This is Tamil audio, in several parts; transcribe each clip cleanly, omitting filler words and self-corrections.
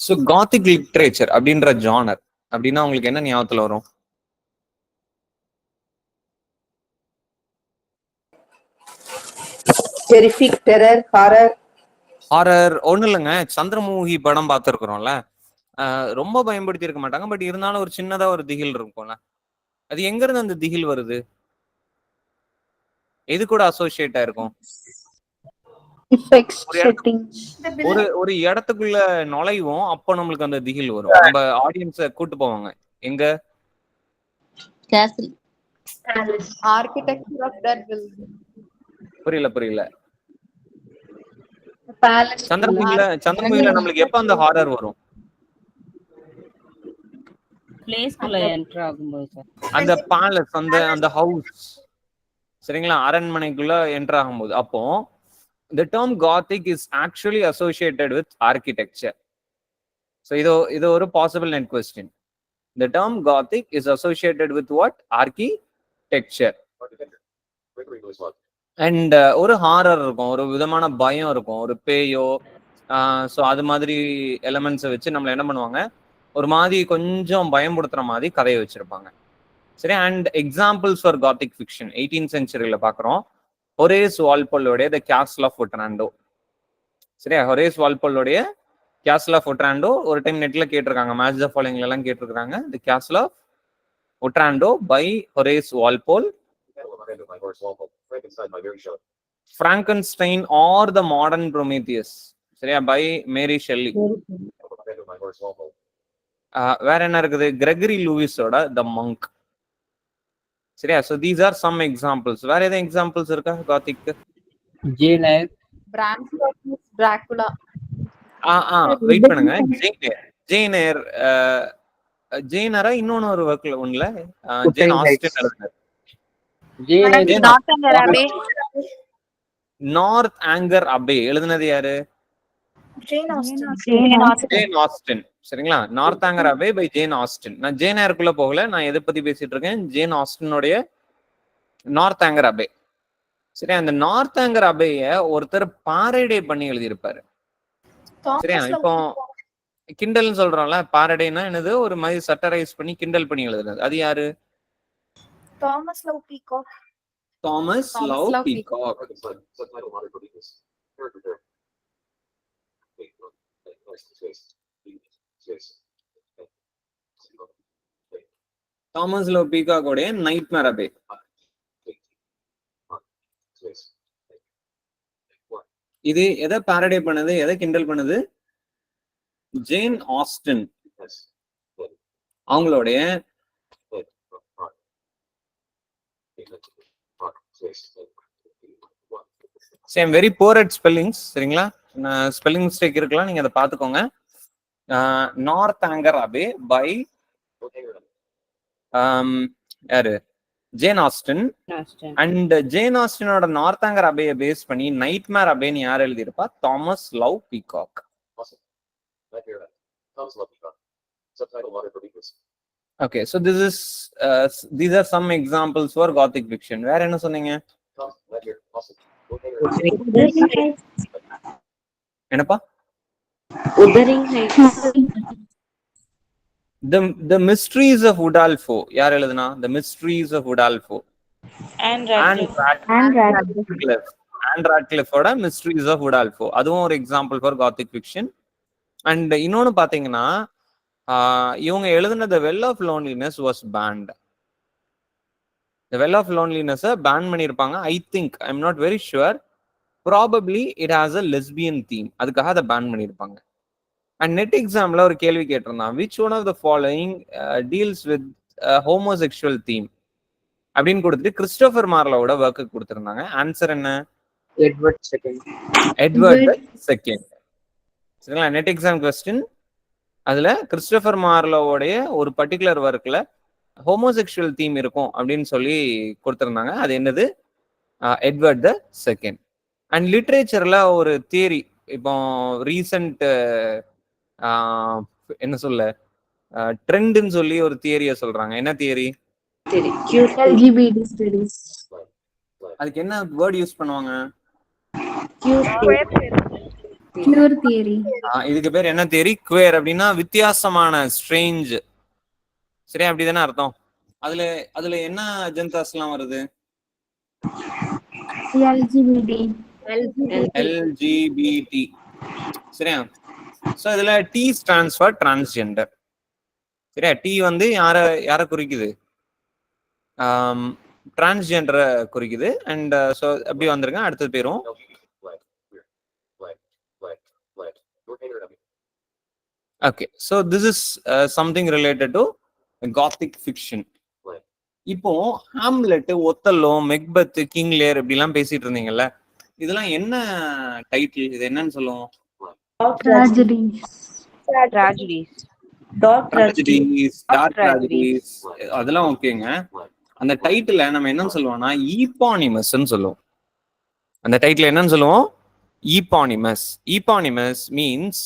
ஸோ காத்திக் லிட்ரேச்சர் அப்படின்ற ஜானர் அப்படின்னா உங்களுக்கு என்ன ஞாபகத்துல வரும்? Terrific, terror, horror. ஹாரர் ஒன்றும் இல்லைங்க, சந்திரமுகி படம் பார்த்துருக்குறோம்ல, ரொம்ப பயன்படுத்தி இருக்க மாட்டாங்க, பட் இருந்தாலும் ஒரு சின்னதா ஒரு திகில் இருக்கும்ல, அது எங்க இருந்து அந்த திகில் வருது? எது கூட அசோசியேட் ஆயிருக்கும்? ஒரு இடத்துக்குள்ள நுழைவோம், அப்போ நம்மளுக்கு அந்த திகில் வரும். நம்ம ஆடியன்ஸை கூட்டு போவாங்க எங்க? புரியல. சந்திரமுகில நம்மளுக்கு எப்ப அந்த ஹாரர் வரும்? அந்த பேலஸ், அந்த ஹவுஸ், சரிங்களா, அரண்மனைக்குள்ள என்டர் ஆகும்போது. அப்போ the term Gothic is actually associated with architecture. So இது ஒரு possible net question. The term Gothic is associated with what? Architecture. And ஒரு ஹாரர் இருக்கும், ஒரு விதமான பயம் இருக்கும், ஒரு பேயோ ஸோ அது மாதிரி எலமெண்ட்ஸை வச்சு நம்மளை என்ன பண்ணுவாங்க, ஒரு மாதிரி கொஞ்சம் பயன்படுத்துற மாதிரி கதையை வச்சிருப்பாங்க. சரி, and examples for gothic fiction 18th centuryல பார்க்குறோம். ஹொரேஸ் வால்போலோடைய த கேஸ்ல் ஆஃப் ஒட்ராண்டோ. சரியா, ஹொரேஸ் வால்போலோடைய கேஸ்ல் ஆஃப் ஒட்ராண்டோ ஒரு டைம் நெட்ல கேட்டிருக்காங்க, மேட்ச் த ஃபாலோயிங்ல எல்லாம் கேட்டிருக்காங்க. The castle of Otranto by Horace Walpole. Frankenstein or the modern Prometheus, சரியா, பை மேரி ஷெல்லி. வேற என்ன இருக்குது? கிரெகரி லூயிஸோட த மங்க். சரியா, so these are some examples. வேற ஏதாவது எக்ஸாம்பிள்ஸ் இருக்கா காத்திக்கு? Genre, Bram Stoker's Dracula. Wait பண்ணுங்க. ஜேனரா இன்னொன்னு ஒரு வர்க்ல ஒண்ணுல ஜேன் ஆஸ்டின் எழுதுனாரு. நார்த் ஆங்கர் அபே எழுதுனது யாரு? Jane Austen. சரிங்களா, Northanger Abbey by Jane Austen. நான் ஜேன் ஏருக்குள்ள போகல, நான் எதை பத்தி பேசிட்டு இருக்கேன்? ஜேன் ஆஸ்டினுடைய நார்த் ஆங்கர் அபே. சரியா, அந்த நார்த் ஆங்கர் அபேய ஒருத்தர் பாரடே பண்ணி எழுதியிருப்பாரு. சரியா, இப்போ கிண்டல்னு சொல்றோம்ல, பாரடேனா என்னது, ஒரு மாதிரி சட்டரைஸ் பண்ணி கிண்டல் பண்ணி எழுதுறது. அது யாரு? Thomas Love Peacock. Thomas Love பீகாக்கோடைய நைட்மேர் அபே. இது எதை பாரடே பண்ணுது, எதை கிண்டல் பண்ணுது? ஜேன் ஆஸ்டின் அவங்களுடைய same very poor at spellings. சரிங்களா, ஸ்பெல்லிங் மிஸ்டேக் இருக்கலாம், நீங்க அதை பார்த்துக்கோங்க. நார்த் ஆங்கர் அபே பை யாரு? Jane Austen. அண்ட் ஜேன் ஆஸ்டினோட நார்த் ஆங்கர் அபேயை பேஸ் பண்ணி நைட்மேர் அபேன்னு யார் எழுதியிருப்பா? Thomas Love Peacock. Okay, so these are some examples for Gothic fiction. வேற என்ன சொன்னீங்க? என்னப்பா? The Mysteries of Udolpho யார் எழுதுனா? The Mysteries of Udolpho. Anne Radcliffe ஓட Mysteries of Udolpho. அதுவும் ஒரு example for Gothic fiction. And இன்னொன்னு பாத்தீங்கன்னா, இவங்க எழுதுன The Well of Loneliness was banned. The Well of Loneliness ban பண்ணியிருப்பாங்க. I think, I am not very sure, probably it has a lesbian theme, அதுக்காக அதை பேன் பண்ணியிருப்பாங்க. அண்ட் நெட் எக்ஸாம்ல ஒரு கேள்வி கேட்டிருந்தான், which one of the following deals with homosexual theme அப்படின்னு கொடுத்துட்டு கிறிஸ்டோபர் மார்லோட ஒர்க்கு கொடுத்திருந்தாங்க. ஆன்சர் என்ன? Edward second. சரிங்களா, நெட் எக்ஸாம் கொஸ்டின். அதுல கிறிஸ்டோபர் மார்லோவுடைய ஒரு பர்டிகுலர் ஒர்க்ல ஹோமோசெக்சுவல் தீம் இருக்கும் அப்படின்னு சொல்லி கொடுத்திருந்தாங்க. அது என்னது? Edward the second. அண்ட் லிட்ரேச்சர்ல ஒரு தியரி, இப்போ ரீசன்ட் என்ன சொல்ல, ட்ரெண்ட்னு சொல்லி ஒரு தியரியை சொல்றாங்க. என்ன தியரி? LGBT studies. அதுக்கு என்ன வேர்ட் யூஸ் பண்ணுவாங்க? Queer theory. இதுக்கு பேர் என்ன தியரி? குவேர். அப்படின்னா வித்தியாசமான, ஸ்ட்ரேஞ்ச். சரியா? அப்படிதானே அர்த்தம். அதுல அதுல என்ன அஜெண்டாஸ் எல்லாம் வருது? எல்ஜிபிடி. சரியா? சோ இதுல டி ஸ்டாண்ட்ஸ் ஃபார் டிரான்ஸ்ஜெண்டர். சரியா? டி வந்து யார குறிக்குது? டிரான்ஸ்ஜெண்டரை குறிக்குது. அண்ட் ஸோ அப்படி வந்துருங்க. அடுத்தது பேரும் okay. So this is something related to gothic fiction. இப்போ Hamlet, Othello, Macbeth, King Lear இப்படிலாம் பேசிட்டு இருந்தீங்கல்ல, இதெல்லாம் என்ன டைட்டில்? இது என்னன்னு சொல்லுவோம்? Dark tragedies. அதெல்லாம் ஓகேங்க. அந்த டைட்டில நம்ம என்னன்னு சொல்லுவோம்னா ஈபானிமஸ்ன்னு சொல்லுவோம். அந்த டைட்டில் என்னன்னு சொல்லுவோம்? ஈபானிமஸ். ஈபானிமஸ் means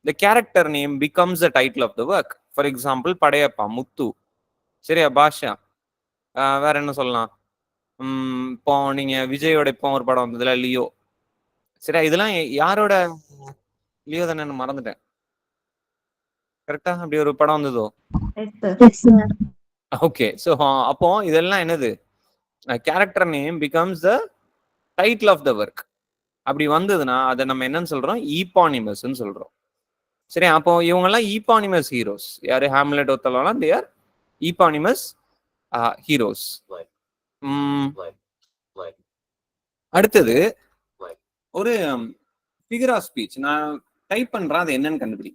the character name becomes the title of the work. For example, Padayappa, Muthu. சரியா? பாஷா. வேற என்ன சொல்லலாம்? இப்போ நீங்க விஜயோட இப்போ ஒரு படம் வந்ததுல லியோ. சரியா? இதெல்லாம் யாரோட? லியோ தானே, மறந்துட்டேன். கரெக்டா? அப்படி ஒரு படம் வந்ததோ? ஓகே. ஸோ அப்போ இதெல்லாம் என்னது? Character name becomes the title of the work. அப்படி வந்ததுன்னா அதை நம்ம என்னன்னு சொல்றோம்? ஈபானிமஸ்ன்னு சொல்றோம். சரி, அப்போ இவங்கெல்லாம் ஈபானிமஸ் ஹீரோஸ். யாரு? ஹாம்லெட், ஒத்தல்லோலாம் தே ஆர் ஈபானிமஸ் ஹீரோஸ். அடுத்தது ஒரு ஃபிகர் ஆஃப் ஸ்பீச். நான் டைப் பண்றேன், அது என்னன்னு கண்டுபிடி.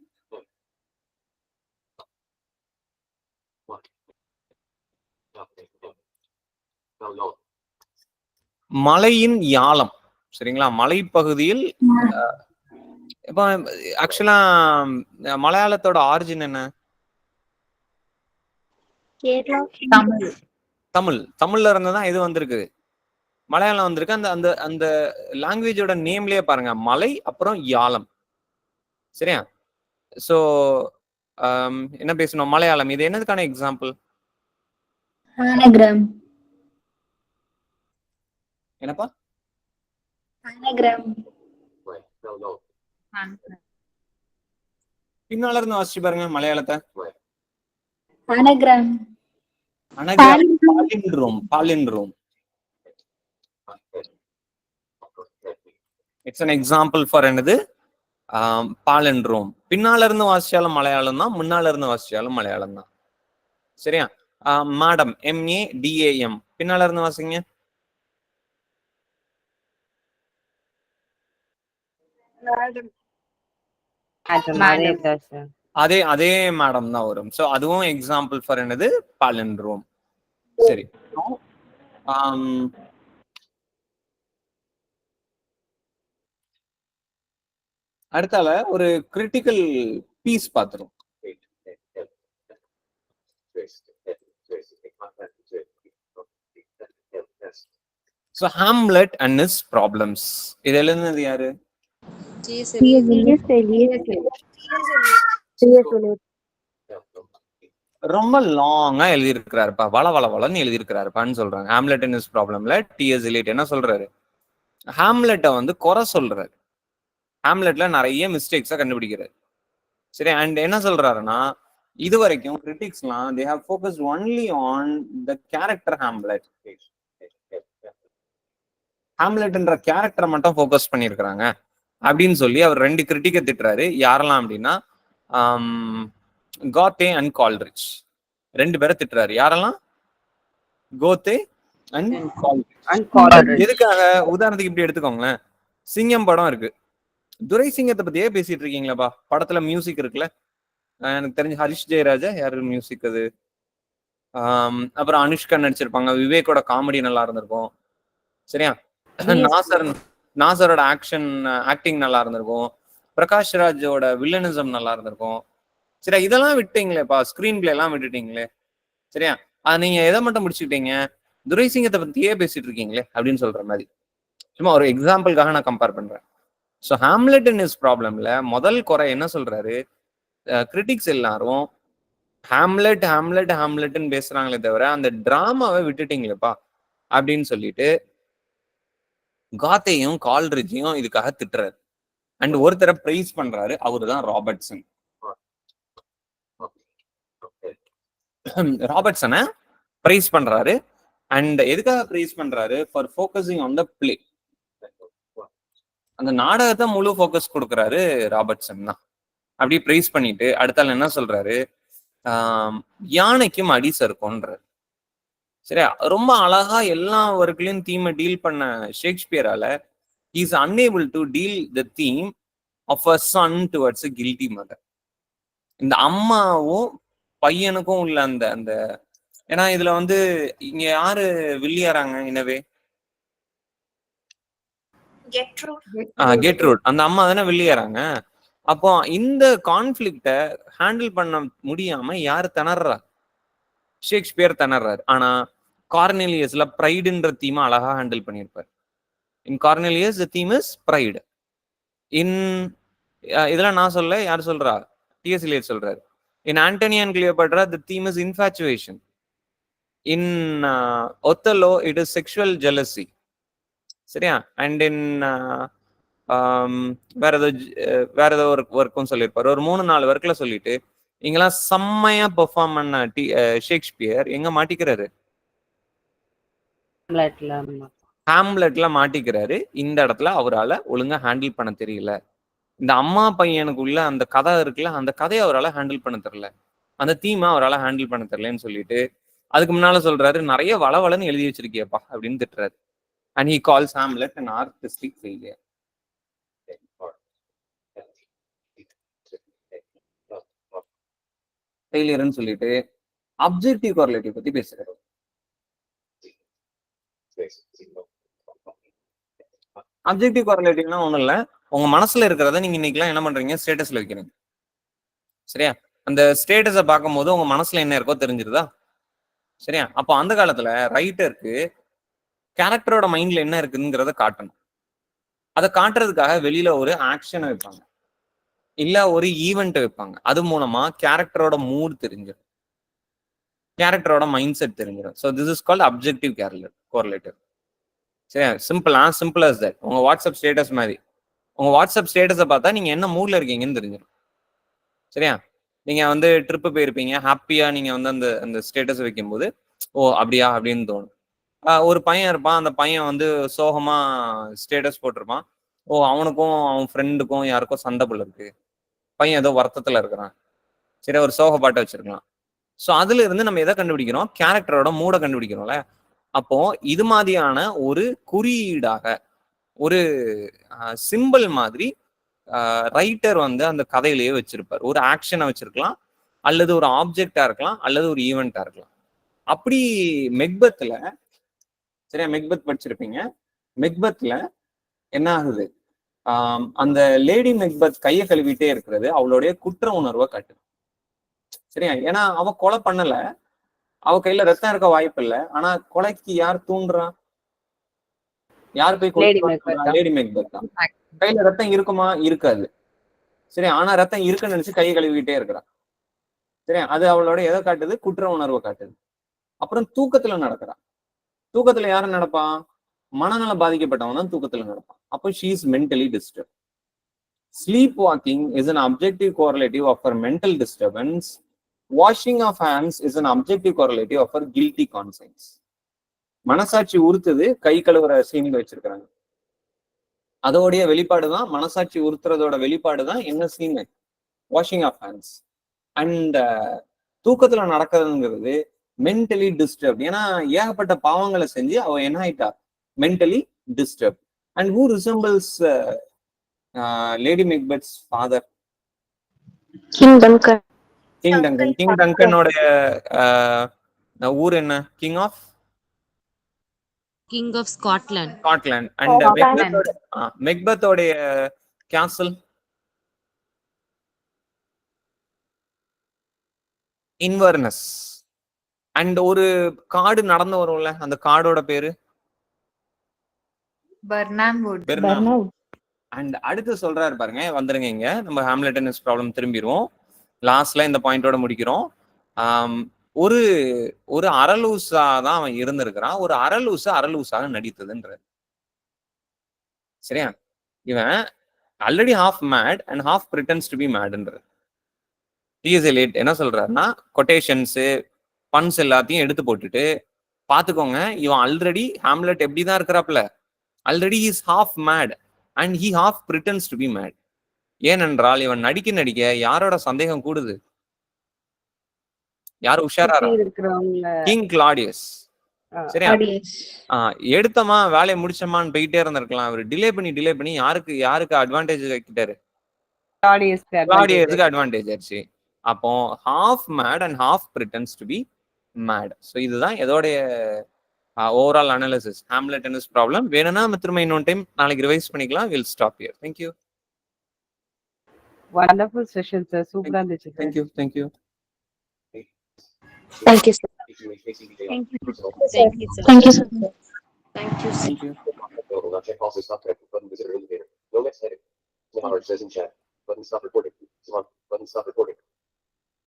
மலையின் யாழம். சரிங்களா? மலைப்பகுதியில் இப்போ ஆக்சுவலா மலையாளத்தோட ஆரிஜின் என்ன? தமிழ். தமிழ்ல இருந்துதான் இது வந்திருக்கு. மலையாளம் வந்திருக்கு. அந்த அந்த அந்த லாங்குவேஜோட நேம்லயே பாருங்க, மலை அப்புறம் யாழம். சரியா? சோ என்ன பேசணும்? மலையாளம். இது என்னதுக்கான எக்ஸாம்பிள்? என்னப்பா? பின்னால இருந்து வாசிச்சு பாருங்க மலையாளத்தை. Palindrome. It's an example for என்னது? பாலிண்ட்ரோம். பின்னால இருந்து வாசிச்சாலும் மலையாளம் தான், முன்னால இருந்து வாசிச்சாலும் மலையாளம் தான். சரியா? Madam, MADAM. பின்னால இருந்து வாசிங்க. அதே அதே மேடம் தான் வரும். சோ அதுவும் எக்ஸாம்பிள் ஃபார் என்னது? பாலிண்ட்ரோம். சரி. அடுத்தால ஒரு கிரிட்டிக்கல் பீஸ் பார்த்துரும். So Hamlet and his problems. இது எழுதுனது யாரு? ரொம்ப லாங்கா எழுதி இருக்கிறாருப்பா, வளன்னு எழுதி இருக்கிறாருப்பான்னு சொல்றாங்க. ஹாம்லெட் அண்ட் ஹிஸ் ப்ராப்ளம்ல T.S. Eliot என்ன சொல்றாரு? ஹாம்லெட்டை வந்து குறை சொல்றாரு. ஹாம்லெட்ல நிறைய மிஸ்டேக்ஸை கண்டுபிடிக்கிறாரு. சரி, அண்ட் என்ன சொல்றாருன்னா, இது வரைக்கும் கிரிட்டிக்ஸ்லாம் they have focused only on the character Hamlet. ஹாம்லெட்ன்ற கேரக்டரை மட்டும் ஃபோக்கஸ் பண்ணியிருக்கிறாங்க அப்படின்னு சொல்லி அவர் 2 கிரிட்டிக்கை திட்டுறாரு. யாரெல்லாம் அப்படின்னா கோத்தே அண்ட் கால்ரிட்ஜ். 2 பேரை திட்டுறாரு. யாரெல்லாம்? கோத்தே அண்ட் கால்ரிட்ஜ். எதுக்காக? உதாரணத்துக்கு இப்படி எடுத்துக்கோங்களேன். சிங்கம் படம் இருக்கு. துரை சிங்கத்தை பத்தியே பேசிட்டு இருக்கீங்களாப்பா. படத்துல மியூசிக் இருக்குல்ல, எனக்கு தெரிஞ்ச ஹரிஷ் ஜெயராஜா யாரு மியூசிக் அது. அப்புறம் அனுஷ்கா நடிச்சிருப்பாங்க. விவேக்கோட காமெடி நல்லா இருந்திருக்கும். சரியா? நாசரோட ஆக்டிங் நல்லா இருந்திருக்கும். பிரகாஷ் ராஜோட வில்லனிசம் நல்லா இருந்திருக்கும். சரியா? இதெல்லாம் விட்டீங்களேப்பா, ஸ்கிரீன் பிளே எல்லாம் விட்டுட்டீங்களே. சரியா? அது நீங்க எதை மட்டும் முடிச்சுக்கிட்டீங்க? துரை சிங்கத்தை பத்தியே பேசிட்டு இருக்கீங்களே அப்படின்னு சொல்ற மாதிரி. சும்மா ஒரு எக்ஸாம்பிளுக்காக நான் கம்பேர் பண்றேன். ஸோ ஹாம்லெட் இன் ஹிஸ் ப்ராப்ளம்ல முதல் குறை என்ன சொல்றாரு? கிரிட்டிக்ஸ் எல்லாரும் ஹாம்லெட்னு பேசுறாங்களே தவிர அந்த டிராமாவை விட்டுட்டீங்களேப்பா அப்படின்னு சொல்லிட்டு காத்தையும் கால்ரிட்ஜையும் இதுக்காக திட்டுறாரு. அண்ட் ஒருத்தரை பிரைஸ் பண்றாரு, அவருதான் ராபர்ட்சன். ராபர்ட்சனை பிரைஸ் பண்றாரு. அண்ட் எதுக்காக பிரைஸ் பண்றாரு? For focusing on the play. அந்த நாடகத்தை முழு ஃபோக்கஸ் கொடுக்குறாரு ராபர்ட்சன் தான். அப்படி பிரைஸ் பண்ணிட்டு அடுத்தால என்ன சொல்றாரு? யானைக்கும் அடி சறுக்கும்ன்றாரு. சரியா? ரொம்ப அழகா எல்லா ஒர்க்லயும் தீமை டீல் பண்ண ஷேக்ஸ்பியரால is unable to deal the theme of a son towards a guilty mother. இந்த அம்மாவும் பையனுக்கும் உள்ள அந்த அந்த ஏன்னா இதுல வந்து இங்க யாரு வில்லியாராங்க? எனவே கெட்ரூட் அந்த அம்மா தானே வில்லியாராங்க. அப்போ இந்த கான்ஃபிளிக்ட ஹேண்டில் பண்ண முடியாம யாரு திணறா? ஷேக்ஸ்பியர் திணறாரு. ஆனா கார்னெலியஸ்ல ப்ரைடுன்ற தீமை அழகா ஹேண்டில் பண்ணியிருப்பார். In Cornelius the theme is pride. In இதெல்லாம் நான் சொல்ல, யார் சொல்றா? டிஎஸ் எலியட் சொல்றாரு. In Antony and Cleopatra the theme is infatuation. In Othello it is sexual jealousy. சரியா? அண்ட் இன் வேற ஏதோ ஒரு ஒர்க்கும் சொல்லியிருப்பாரு. ஒரு 3-4 ஒர்க்ல சொல்லிட்டு இங்கெல்லாம் செம்மையா பெர்ஃபார்ம் பண்ண ஷேக்ஸ்பியர் எங்க மாட்டிக்கிறாரு? ஹாம்லெட்ல மாட்டிக்கிறாரு. இந்த இடத்துல அவரால் ஒழுங்கா ஹேண்டில் பண்ண தெரியல. இந்த அம்மா பையனுக்குள்ள அந்த கதை இருக்குல்ல, அந்த கதையை அவரால் ஹேண்டில் பண்ண தெரியல, அந்த தீமை அவரால் ஹேண்டில் பண்ண தெரியலன்னு சொல்லிட்டு அதுக்கு முன்னால சொல்றாரு, நிறைய வளவளன்னு எழுதி வச்சிருக்கியப்பா அப்படின்னு திட்டுறாரு. And he calls Hamlet an artistic failure. ஃபெயிலியர்னு சொல்லிட்டு அப்ஜெக்டிவ் கார்லேட்டிவ் பத்தி பேசுறாரு. அப்ஜெக்டிவ் கார்லேட்டிவ்னா ஒண்ணும் இல்ல, உங்க மனசுல இருக்கிறத நீங்க இன்னைக்கெல்லாம் என்ன பண்றீங்க? ஸ்டேட்டஸ்ல வைக்கிறீங்க. சரியா? அந்த ஸ்டேட்டஸை பார்க்கும்போது உங்க மனசுல என்ன இருக்கோ தெரிஞ்சிருதா? சரியா? அப்போ அந்த காலத்துல ரைட்டருக்கு கேரக்டரோட மைண்ட்ல என்ன இருக்குங்கிறத காட்டணும். அதை காட்டுறதுக்காக வெளியில ஒரு ஆக்ஷனை வைப்பாங்க, இல்ல ஒரு ஈவெண்ட் வைப்பாங்க. அது மூலமா கேரக்டரோட மூட் தெரிஞ்சிடும், கேரக்டரோட மைண்ட் செட் தெரிஞ்சிடும். So this is called objective correlative. சரியா? Simple as that. உங்க வாட்ஸ்அப் ஸ்டேட்டஸ் மாதிரி, உங்க வாட்ஸ்அப் ஸ்டேட்டஸை பார்த்தா நீங்க என்ன மூட்ல இருக்கீங்கன்னு தெரிஞ்சிடும். சரியா? நீங்க வந்து ட்ரிப்பு போயிருப்பீங்க, ஹாப்பியா நீங்க வந்து அந்த அந்த ஸ்டேட்டஸ் வைக்கும்போது ஓ அப்படியா அப்படின்னு தோணும். ஒரு பையன் இருப்பான், அந்த பையன் வந்து சோகமா ஸ்டேட்டஸ் போட்டிருப்பான். ஓ அவனுக்கும் அவன் ஃப்ரெண்டுக்கும் யாருக்கும் சண்டை போல இருக்கு, பையன் ஏதோ வருத்தத்துல இருக்கிறான், சரி ஒரு சோக பாட்டை வச்சிருக்கலாம். ஸோ அதுல இருந்து நம்ம எதை கண்டுபிடிக்கிறோம்? கேரக்டரோட மூடை கண்டுபிடிக்கிறோம்ல. அப்போ இது மாதிரியான ஒரு குறியீடாக, ஒரு சிம்பிள் மாதிரி ரைட்டர் வந்து அந்த கதையிலேயே வச்சிருப்பார். ஒரு ஆக்ஷனை வச்சிருக்கலாம், அல்லது ஒரு ஆப்ஜெக்டா இருக்கலாம், அல்லது ஒரு ஈவெண்டா இருக்கலாம். அப்படி மெக்பத்ல, சரியா, மெக்பத் படிச்சிருப்பீங்க. மெக்பத்ல என்ன ஆகுது? அந்த லேடி மெக்பத் கையை கழுவிட்டே இருக்கிறது அவளுடைய குற்ற உணர்வை காட்டுது. சரியா? ஏன்னா அவ கொலை பண்ணல, அவ கையில ரத்தம் இருக்க வாய்ப்பு இல்லை. ஆனா கொலைக்கு யார் தூண்டுறா? யார் போய் லேடி மெக்பத் தான். கையில ரத்தம் இருக்குமா? இருக்காது. சரி, ஆனா ரத்தம் இருக்குன்னு நினைச்சு கையை கழுவிக்கிட்டே இருக்கிறான். சரி, அது அவளோட எதை காட்டுது? குற்ற உணர்வை காட்டுது. அப்புறம் தூக்கத்துல நடக்கிறான். தூக்கத்துல யாரும் நடப்பான்? மனநல பாதிக்கப்பட்டவன் தான் தூக்கத்துல நடப்பான். அப்போ she is mentally disturb. Sleep walking is an objective correlative of her mental disturbance. Washing of hands is an objective correlative of her guilty conscience. மனசாட்சி உறுத்துது, கை கழுவுற சீன்ல வச்சிருக்கிறாங்க. அதோடைய வெளிப்பாடுதான், மனசாட்சி உறுத்துறதோட வெளிப்பாடுதான் என்ன scene? Washing of hands. And தூக்கத்துல நடக்கிறதுங்கிறது மென்டலி டிஸ்டர்ப். ஏன்னா ஏகப்பட்ட பாவங்களை செஞ்சு அவ என்ன ஆயிட்டா? Mentally disturb. And who resembles Lady Macbeth's father? King Duncan. King டங்கனோட ஊர் என்ன? King of Scotland. அண்ட் மெக்பெத்தோடைய கேசல் இன்வர்னஸ். அண்ட் ஒரு காடு நடந்து வரும்ல, அந்த காடோட பேரு பர்னாம்வுட். அண்ட் அடுத்து சொல்றாரு பாருங்க, வந்துருங்க இங்க நம்ம ஹாம்லெட் ப்ராப்ளம் திரும்பிடுவோம். லாஸ்ட்ல இந்த பாயிண்டோட முடிக்கிறோம். ஒரு ஒரு அரலூசா தான் அவன் இருந்திருக்கிறான். ஒரு அரலூசாக நடித்ததுன்ற. சரியா? இவன் already half mad and half pretends to be மேட்ன்ற. டிஎஸ் எலியட் என்ன சொல்றாருன்னா, கொட்டேஷன்ஸ் பன்ஸ் எல்லாத்தையும் எடுத்து போட்டுட்டு பாத்துக்கோங்க, இவன் ஆல்ரெடி ஹாம்லெட் எப்படிதான் இருக்கிறாப்ல, already is half mad and he half pretends to be mad. ஏனென்றால் இவன் நடிக்க யாரோட சந்தேகம் கூடுது? யாரு உஷாரா? King Claudius. சரியா? எடுத்தமா வேலையை முடிச்சமான்னு போயிட்டே இருந்திருக்கலாம். அவர் டிலே பண்ணி யாருக்கு அட்வான்டேஜ் வைக்கிட்டாரு? கிளாடியஸ்க்கு அட்வான்டேஜ் ஆச்சு. அப்போ half mad and half pretends to be mad. So இதுதான் இதோடைய overall analysis Hamlet and his problem. வேணும்னா திரும்ப இன்னொரு டைம் நாளைக்கு ரிவைஸ் பண்ணிக்கலாம். Will stop here. Thank you. Wonderful session, sir. Super இருந்துச்சு. Thank you. Thank you, sir. Thank you, sir. Thank you, sir. Thank you, sir. Thank you. Check also stop type button visitor indicator. No next heading. Smart says in chat. Button stop recording. Smart button stop recording.